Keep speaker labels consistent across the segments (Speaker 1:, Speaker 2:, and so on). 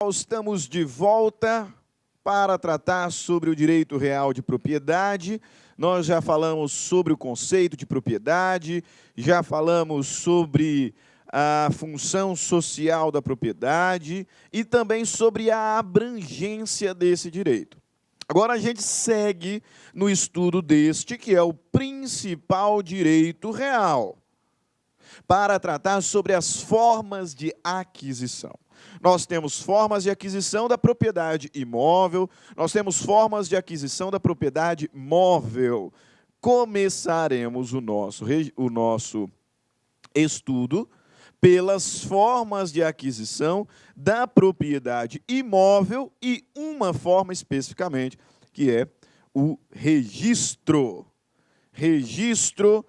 Speaker 1: Estamos de volta para tratar sobre o direito real de propriedade. Nós já falamos sobre o conceito de propriedade, já falamos sobre a função social da propriedade e também sobre a abrangência desse direito. Agora a gente segue no estudo deste, que é o principal direito real, para tratar sobre as formas de aquisição. Nós temos formas de aquisição da propriedade imóvel, nós temos formas de aquisição da propriedade móvel. Começaremos o nosso estudo pelas formas de aquisição da propriedade imóvel e uma forma especificamente, que é o registro. Registro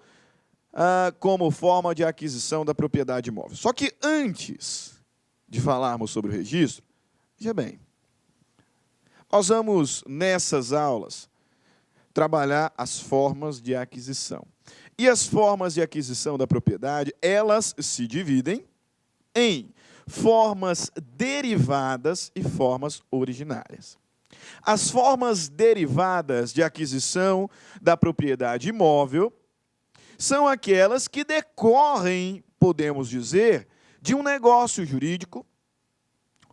Speaker 1: como forma de aquisição da propriedade imóvel. Só que antes de falarmos sobre o registro, veja bem, nós vamos, nessas aulas, trabalhar as formas de aquisição. E as formas de aquisição da propriedade, elas se dividem em formas derivadas e formas originárias. As formas derivadas de aquisição da propriedade imóvel são aquelas que decorrem, podemos dizer, de um negócio jurídico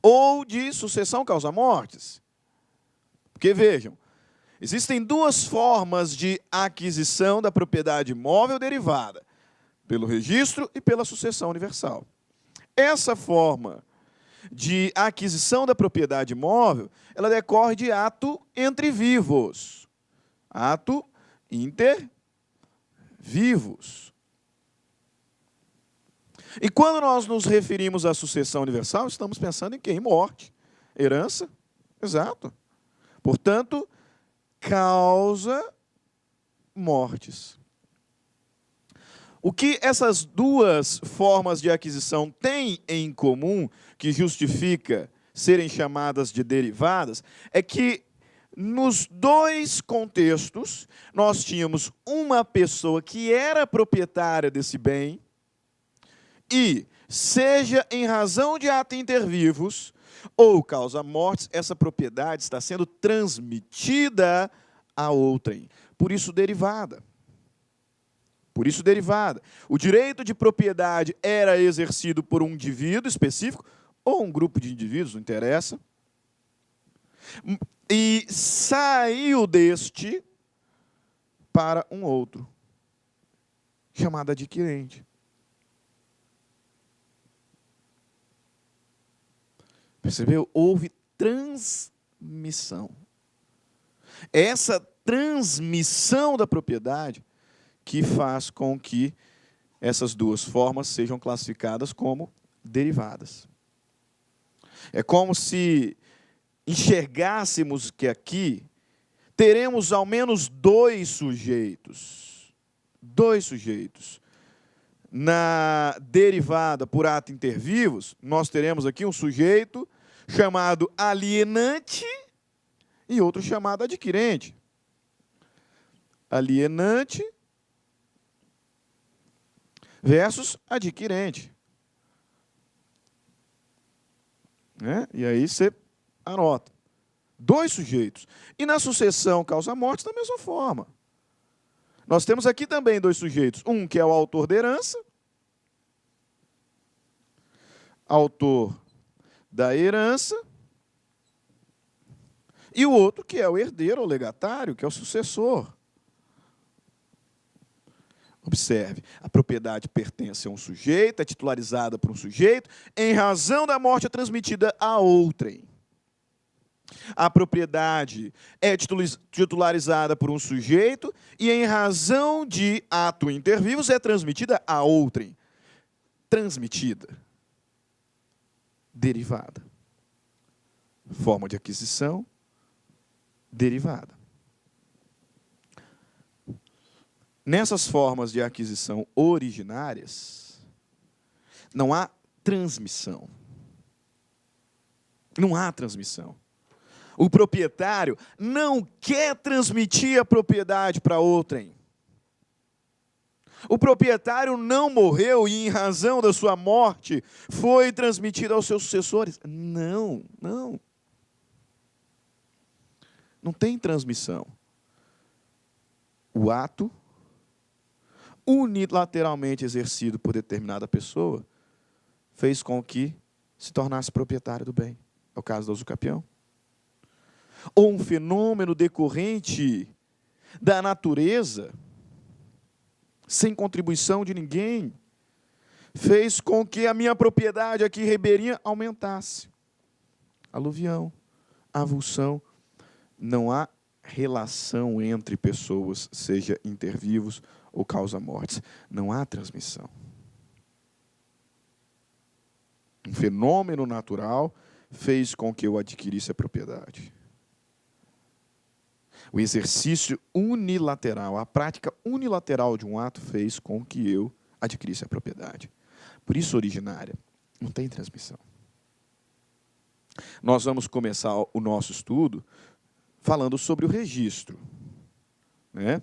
Speaker 1: ou de sucessão causa-mortes. Porque, vejam, existem duas formas de aquisição da propriedade imóvel derivada, pelo registro e pela sucessão universal. Essa forma de aquisição da propriedade imóvel, ela decorre de ato entre vivos. Ato inter vivos. E quando nós nos referimos à sucessão universal, estamos pensando em quê? Em morte, herança, exato. Portanto, causa mortes. O que essas duas formas de aquisição têm em comum, que justifica serem chamadas de derivadas, é que nos dois contextos, nós tínhamos uma pessoa que era proprietária desse bem e, seja em razão de ato inter vivos ou causa-mortes, essa propriedade está sendo transmitida a outrem. Por isso, derivada. Por isso, derivada. O direito de propriedade era exercido por um indivíduo específico ou um grupo de indivíduos, não interessa, e saiu deste para um outro, chamado adquirente. Percebeu? Houve transmissão. Essa transmissão da propriedade que faz com que essas duas formas sejam classificadas como derivadas. É como se enxergássemos que aqui teremos ao menos dois sujeitos. Dois sujeitos. Na derivada por ato inter vivos, nós teremos aqui um sujeito chamado alienante e outro chamado adquirente. Alienante versus adquirente. E aí você anota. Dois sujeitos. E na sucessão causa-morte, da mesma forma. Nós temos aqui também dois sujeitos. Um que é o autor da herança, autor da herança, e o outro que é o herdeiro ou legatário, que é o sucessor. Observe, a propriedade pertence a um sujeito, é titularizada por um sujeito, em razão da morte é transmitida a outrem. A propriedade é titularizada por um sujeito e, em razão de ato inter vivos, é transmitida a outrem. Transmitida. Derivada. Forma de aquisição, derivada. Nessas formas de aquisição originárias, não há transmissão. Não há transmissão. O proprietário não quer transmitir a propriedade para outrem. O proprietário não morreu e, em razão da sua morte, foi transmitido aos seus sucessores. Não, não. Não tem transmissão. O ato, unilateralmente exercido por determinada pessoa, fez com que se tornasse proprietário do bem. É o caso do usucapião. Ou um fenômeno decorrente da natureza, sem contribuição de ninguém, fez com que a minha propriedade aqui ribeirinha aumentasse. Aluvião, avulsão, não há relação entre pessoas, seja intervivos ou causa-mortes. Não há transmissão. Um fenômeno natural fez com que eu adquirisse a propriedade. O exercício unilateral, a prática unilateral de um ato fez com que eu adquirisse a propriedade. Por isso, originária, não tem transmissão. Nós vamos começar o nosso estudo falando sobre o registro, né?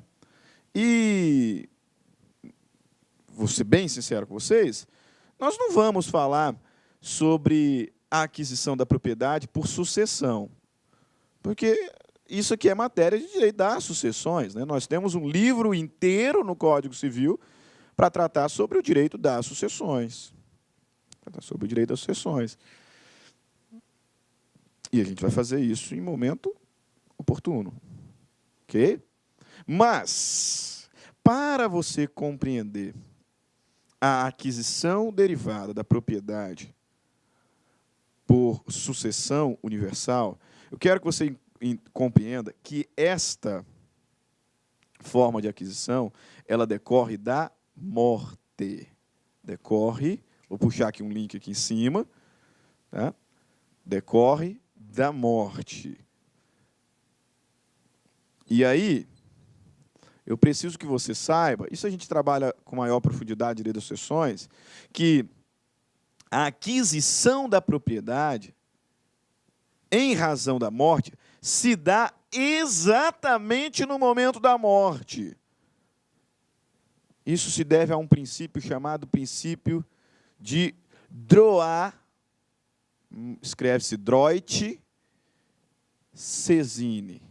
Speaker 1: E, vou ser bem sincero com vocês, nós não vamos falar sobre a aquisição da propriedade por sucessão, porque isso aqui é matéria de direito das sucessões, né? Nós temos um livro inteiro no Código Civil para tratar sobre o direito das sucessões. Sobre o direito das sucessões. E a gente vai fazer isso em momento oportuno. Ok? Mas, para você compreender a aquisição derivada da propriedade por sucessão universal, eu quero que você compreenda que esta forma de aquisição, ela decorre da morte. Decorre, vou puxar aqui um link aqui em cima, tá? Decorre da morte. E aí, eu preciso que você saiba, isso a gente trabalha com maior profundidade em das sucessões, que a aquisição da propriedade, em razão da morte, se dá exatamente no momento da morte. Isso se deve a um princípio chamado princípio de droit, escreve-se droit sesine,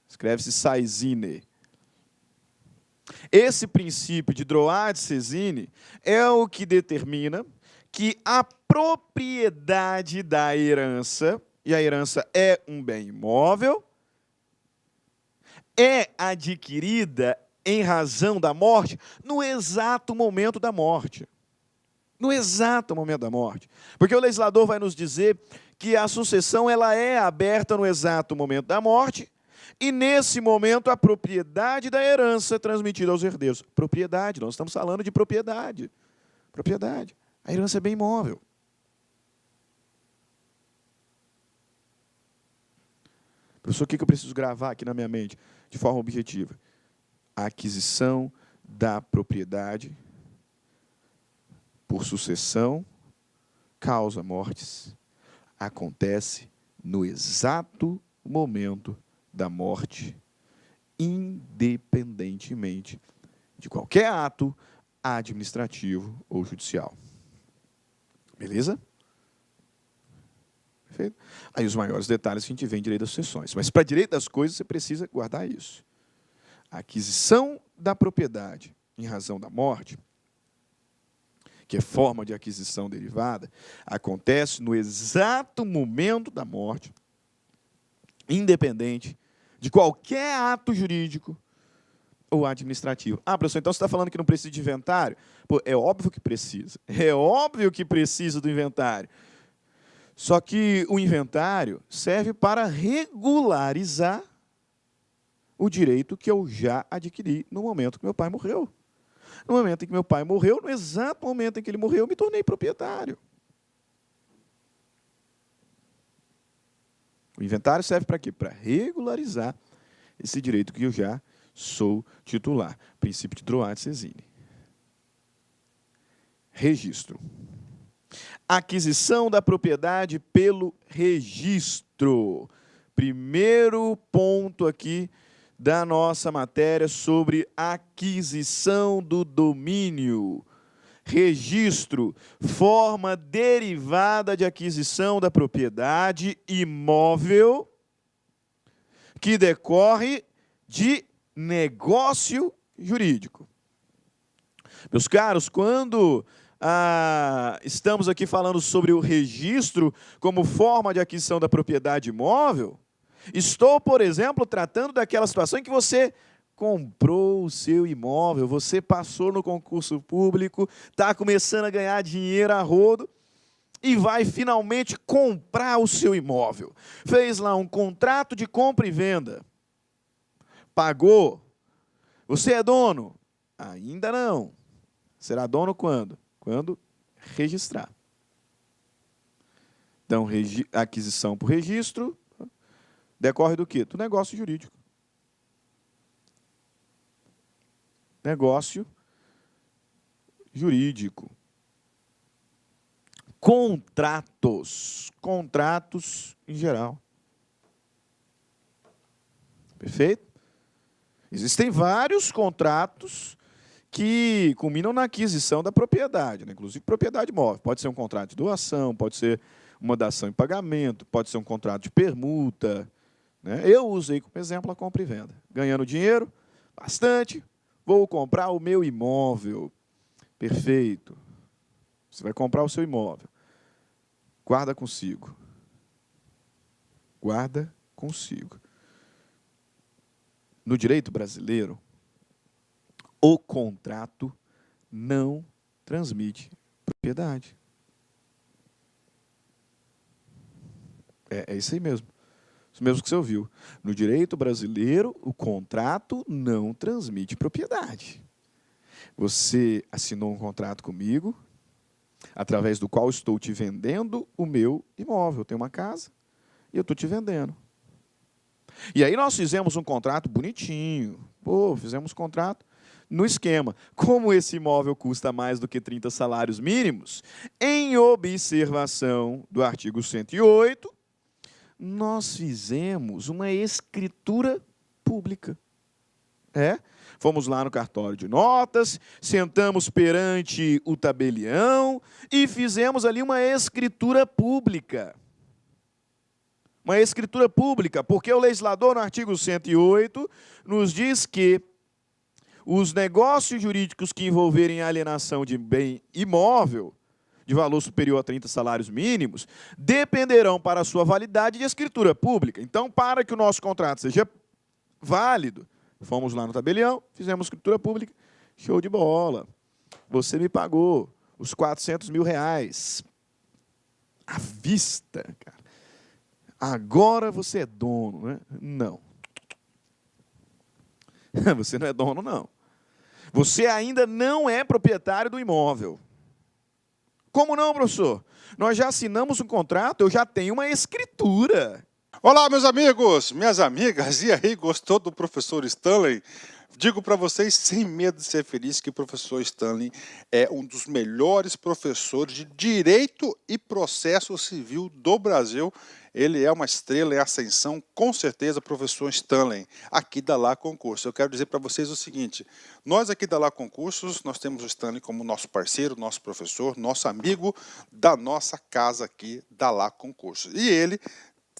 Speaker 1: escreve-se saisine. Esse princípio de droit sesine é o que determina que a propriedade da herança, e a herança é um bem imóvel, é adquirida em razão da morte no exato momento da morte. No exato momento da morte. Porque o legislador vai nos dizer que a sucessão ela é aberta no exato momento da morte e, nesse momento, a propriedade da herança é transmitida aos herdeiros. Propriedade, nós estamos falando de propriedade. Propriedade. A herança é bem imóvel. Professor, o que eu preciso gravar aqui na minha mente de forma objetiva? A aquisição da propriedade por sucessão, causa mortes, acontece no exato momento da morte, independentemente de qualquer ato administrativo ou judicial. Beleza? Perfeito? Aí os maiores detalhes a gente vê em direito das sucessões. Mas para direito das coisas você precisa guardar isso. A aquisição da propriedade em razão da morte, que é forma de aquisição derivada, acontece no exato momento da morte, independente de qualquer ato jurídico ou administrativo. Ah, professor, então você está falando que não precisa de inventário? Pô, é óbvio que precisa. É óbvio que precisa do inventário. Só que o inventário serve para regularizar o direito que eu já adquiri no momento que meu pai morreu. No momento em que meu pai morreu, no exato momento em que ele morreu, eu me tornei proprietário. O inventário serve para quê? Para regularizar esse direito que eu já sou titular. Princípio de droit sesine. Registro. Aquisição da propriedade pelo registro. Primeiro ponto aqui da nossa matéria sobre aquisição do domínio. Registro, forma derivada de aquisição da propriedade imóvel que decorre de negócio jurídico. Meus caros, quando estamos aqui falando sobre o registro como forma de aquisição da propriedade imóvel, estou, por exemplo, tratando daquela situação em que você comprou o seu imóvel, você passou no concurso público, está começando a ganhar dinheiro a rodo e vai finalmente comprar o seu imóvel. Fez lá um contrato de compra e venda. Pagou. Você é dono? Ainda não. Será dono quando? Quando registrar. Então, aquisição por registro decorre do quê? Do negócio jurídico. Negócio jurídico. Contratos. Contratos em geral. Perfeito? Existem vários contratos que culminam na aquisição da propriedade, né? Inclusive propriedade imóvel. Pode ser um contrato de doação, pode ser uma dação em pagamento, pode ser um contrato de permuta, né? Eu usei como exemplo a compra e venda. Ganhando dinheiro, bastante, vou comprar o meu imóvel. Perfeito. Você vai comprar o seu imóvel. Guarda consigo. Guarda consigo. No direito brasileiro, o contrato não transmite propriedade. É isso aí mesmo. Isso mesmo que você ouviu. No direito brasileiro, o contrato não transmite propriedade. Você assinou um contrato comigo, através do qual estou te vendendo o meu imóvel. Eu tenho uma casa e eu estou te vendendo. E aí nós fizemos um contrato bonitinho. Pô, fizemos um contrato no esquema. Como esse imóvel custa mais do que 30 salários mínimos, em observação do artigo 108, nós fizemos uma escritura pública. Fomos lá no cartório de notas, sentamos perante o tabelião e fizemos ali uma escritura pública. Uma escritura pública, porque o legislador, no artigo 108, nos diz que os negócios jurídicos que envolverem alienação de bem imóvel, de valor superior a 30 salários mínimos, dependerão para a sua validade de escritura pública. Então, para que o nosso contrato seja válido, fomos lá no tabelião, fizemos escritura pública, show de bola. Você me pagou os R$400 mil à vista, cara. Agora você é dono, né? Não. Você não é dono, não. Você ainda não é proprietário do imóvel. Como não, professor? Nós já assinamos um contrato, eu já tenho uma escritura.
Speaker 2: Olá, meus amigos, minhas amigas, e aí, gostou do professor Stanley? Digo para vocês, sem medo de ser feliz, que o professor Stanley é um dos melhores professores de Direito e Processo Civil do Brasil. Ele é uma estrela em ascensão, com certeza, professor Stanley, aqui da Lá Concursos. Eu quero dizer para vocês o seguinte, nós aqui da Lá Concursos, nós temos o Stanley como nosso parceiro, nosso professor, nosso amigo da nossa casa aqui da Lá Concursos. E ele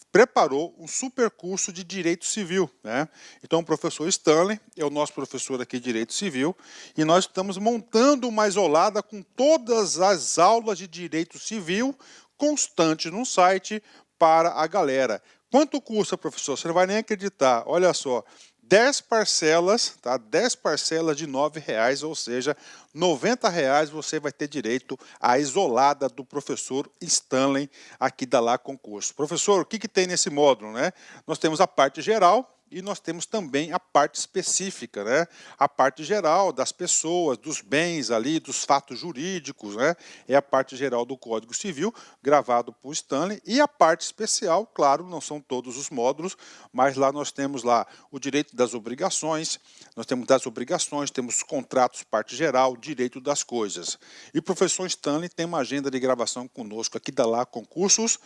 Speaker 2: preparou um super curso de Direito Civil, né? Então, o professor Stanley é o nosso professor aqui de Direito Civil e nós estamos montando uma isolada com todas as aulas de Direito Civil constantes no site para a galera. Quanto custa, professor? Você não vai nem acreditar. Olha só, 10 parcelas, tá? 10 parcelas de R$9, ou seja, R$90 você vai ter direito à isolada do professor Stanley aqui da Lá Concurso. Professor, o que tem nesse módulo, né? Nós temos a parte geral e nós temos também a parte específica, né? A parte geral das pessoas, dos bens ali, dos fatos jurídicos, né? É a parte geral do Código Civil, gravado por Stanley, e a parte especial, claro, não são todos os módulos, mas lá nós temos lá o direito das obrigações, nós temos das obrigações, temos contratos, parte geral, direito das coisas. E o professor Stanley tem uma agenda de gravação conosco aqui da Lá Concursos,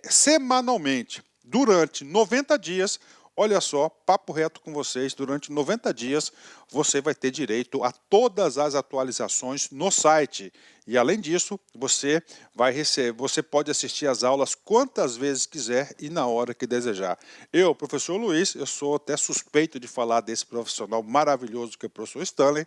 Speaker 2: semanalmente, durante 90 dias, Olha só, papo reto com vocês, durante 90 dias você vai ter direito a todas as atualizações no site. E além disso, você pode assistir às aulas quantas vezes quiser e na hora que desejar. Eu, professor Luiz, eu sou até suspeito de falar desse profissional maravilhoso que é o professor Stanley,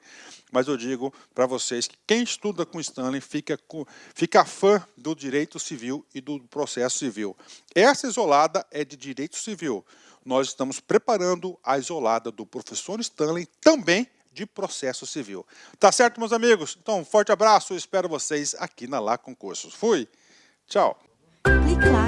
Speaker 2: mas eu digo para vocês que quem estuda com Stanley fica fã do direito civil e do processo civil. Essa isolada é de direito civil. Nós estamos preparando a isolada do professor Stanley também de processo civil. Tá certo, meus amigos? Então, um forte abraço e espero vocês aqui na Lá Concursos. Fui! Tchau!
Speaker 3: Clique lá.